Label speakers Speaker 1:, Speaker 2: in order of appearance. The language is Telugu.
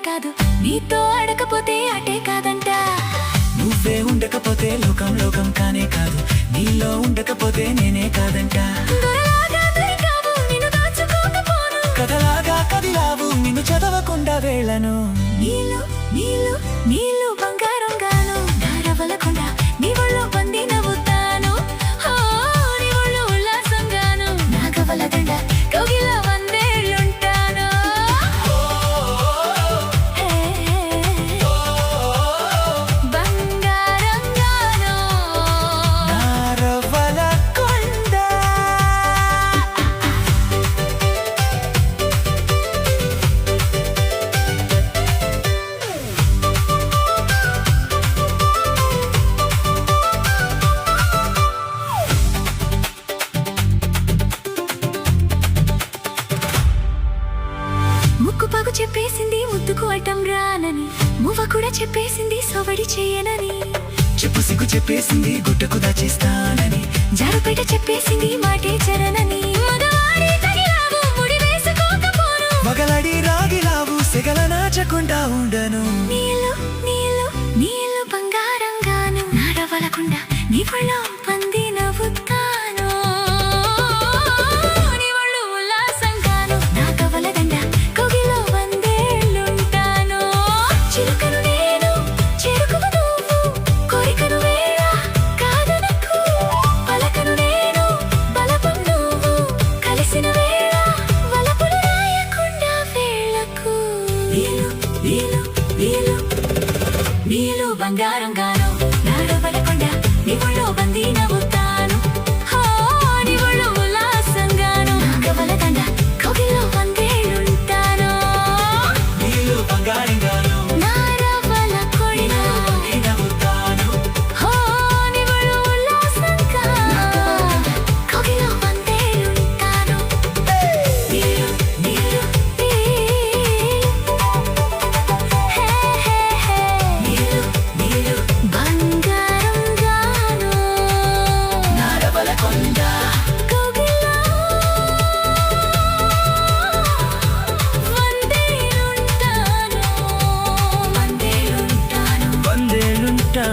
Speaker 1: కాదు, నీతో ఆడకపోతే అటే కాదంట.
Speaker 2: నువ్వే ఉండకపోతే లోకం లోకం కానే కాదు, నీలో ఉండకపోతే నేనే కాదంట.
Speaker 1: దొరలాగా దొరికావు, నిన్ను దాచుకోకపోను.
Speaker 2: కథలాగా కదిలావు, నిన్ను చదవకుండా వేళను.
Speaker 1: నీళ్ళు నీళ్ళు నీళ్ళు బంగారం గాను, నారవలకుండా నీ ఒళ్ళో బందీ నవ్వుతాను. నీ ఒళ్ళో ఉల్లాసంగాను, నాగవల దండ కౌగిలో వందేళ్ళుంటాను. బంగారం గాను,
Speaker 2: నారవలకొండ.
Speaker 1: ముక్కు పాగు చెప్పేసింది ముద్దుకు అడ్డం రానని, మువ్వ కూడా చెప్పేసింది సొవడి చేయనని.
Speaker 2: చెప్పు సిగ్గు చెప్పేసింది గుట్టకు దాచేస్తానని,
Speaker 1: జారుపేట చెప్పేసింది మాటే చరణని. మగవాడి తగిలావు, ముడి వేసుకోకపోను.
Speaker 2: మగలడి రాగిలావు, సెగల నాచకుండా ఉండను.
Speaker 1: నీళ్ళు నీళ్ళు నీళ్ళు బంగారం గాను, నారవలకుండా నీ ఒళ్ళో పంది నవ్వుతాను. నీ ఒళ్ళు ఉల్లాసంగాను, నా కవల దండ కౌగిలో వందేళ్ళుంటాను. చిలుకను నేను, చెరుకువ నువ్వు, కోరికను వేళ కాదనకు. పలకను నేను, బలపం నువ్వు, కలిసిన వేళ వలపులు రాయకుండా వేళకు. నీళ్ళు నీళ్ళు నీళ్ళు నీళ్ళు బంగారం గాను, నారవలకుండా నీ ఒళ్ళో బందీ నవ్వుతాను. నీ ఒళ్ళు ఉల్లాసంగాను, నాగవల దండ కౌగిలో వందేళ్ళుంటాను.
Speaker 2: నీళ్ళు బంగారంగాను,
Speaker 1: నారవలకొండ,
Speaker 2: నీ నవ్వుతాను.
Speaker 1: నీ ఒళ్ళు ఉల్లాసంగా కౌగిలో వందేళ్ళుంటాను. నీళ్ళు నీళ్ళు నీళ్ళు నీళ్ళు బంగారం గాను,
Speaker 2: నారవలకొండ.
Speaker 1: కౌగిలో వందేళ్ళుంటాను. వందేళ్ళుంటాను.
Speaker 2: వందేలుంటా